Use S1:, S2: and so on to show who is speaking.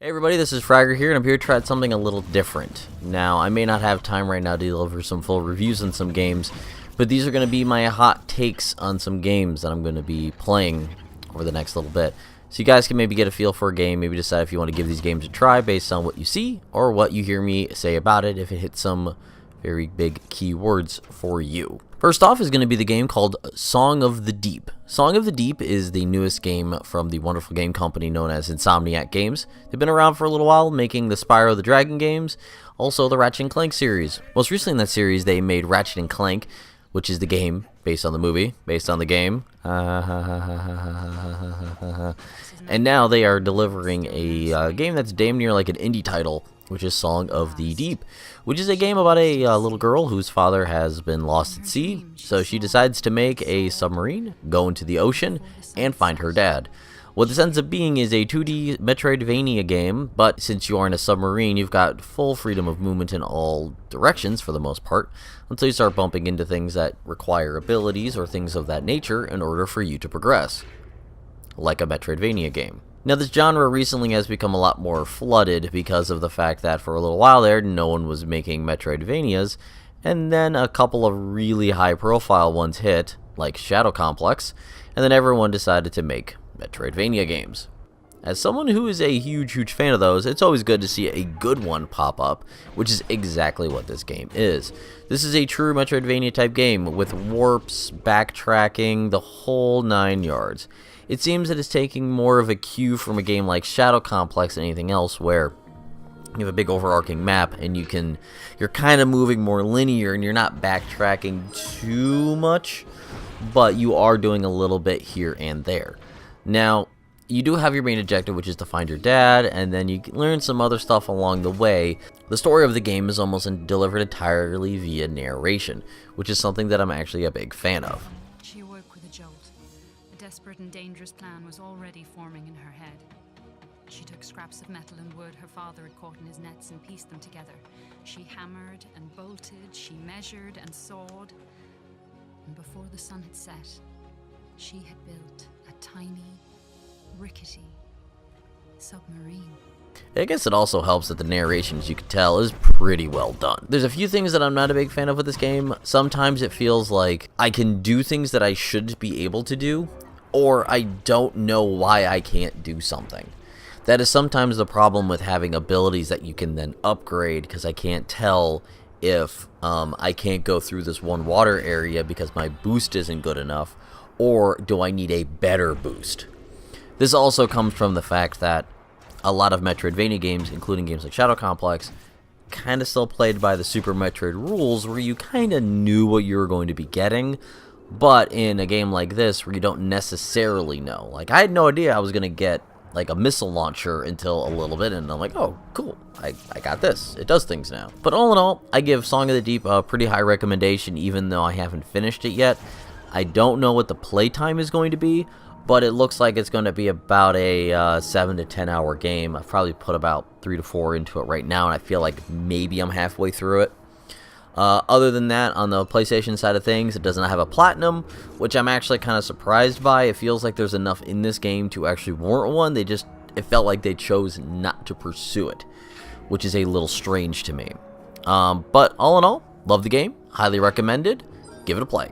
S1: Hey everybody, this is Fragger here, and I'm here to try something a little different. Now, I may not have time right now to deliver some full reviews on some games, but these are going to be my hot takes on some games that I'm going to be playing over the next little bit. So you guys can maybe get a feel for a game, maybe decide if you want to give these games a try based on what you see, or what you hear me say about it if it hits some very big keywords for you. First off is going to be the game called Song of the Deep. Song of the Deep is the newest game from the wonderful game company known as Insomniac Games. They've been around for a little while, making the Spyro the Dragon games, also the Ratchet & Clank series. Most recently in that series, they made Ratchet & Clank, which is the game based on the movie, based on the game. And now they are delivering a game that's damn near like an indie title, which is Song of the Deep, which is a game about a little girl whose father has been lost at sea, so she decides to make a submarine, go into the ocean, and find her dad. What this ends up being is a 2D Metroidvania game, but since you are in a submarine, you've got full freedom of movement in all directions for the most part, until you start bumping into things that require abilities or things of that nature in order for you to progress, like a Metroidvania game. Now, this genre recently has become a lot more flooded because of the fact that for a little while there, no one was making Metroidvanias, and then a couple of really high-profile ones hit, like Shadow Complex, and then everyone decided to make Metroidvania games. As someone who is a huge fan of those, it's always good to see a good one pop up, which is exactly what this game is. This is a true Metroidvania type game with warps, backtracking, the whole 9 yards. It seems that it's taking more of a cue from a game like Shadow Complex than anything else, where you have a big overarching map and you're kind of moving more linear and you're not backtracking too much, but you are doing a little bit here and there. Now, you do have your main objective, which is to find your dad, and then you learn some other stuff along the way. The story of the game is almost delivered entirely via narration, which is something that I'm actually a big fan of.
S2: She awoke with a jolt. A desperate and dangerous plan was already forming in her head. She took scraps of metal and wood her father had caught in his nets and pieced them together. She hammered and bolted, she measured and sawed, and before the sun had set, she had built a tiny, rickety submarine.
S1: I guess it also helps that the narration, as you can tell, is pretty well done. There's a few things that I'm not a big fan of with this game. Sometimes it feels like I can do things that I should be able to do, or I don't know why I can't do something. That is sometimes the problem with having abilities that you can then upgrade, because I can't tell if I can't go through this one water area because my boost isn't good enough, or do I need a better boost? This also comes from the fact that a lot of Metroidvania games, including games like Shadow Complex, kind of still played by the Super Metroid rules, where you kind of knew what you were going to be getting, but in a game like this, where you don't necessarily know. Like, I had no idea I was going to get like a missile launcher until a little bit, and I'm like, oh, cool, I got this. It does things now. But all in all, I give Song of the Deep a pretty high recommendation, even though I haven't finished it yet. I don't know what the playtime is going to be, but it looks like it's going to be about a 7 to 10 hour game. I've probably put about 3 to 4 into it right now, and I feel like maybe I'm halfway through it. Other than that, on the PlayStation side of things, it does not have a platinum, which I'm actually kind of surprised by. It feels like there's enough in this game to actually warrant one. It felt like they chose not to pursue it, which is a little strange to me. But all in all, love the game, highly recommended. Give it a play.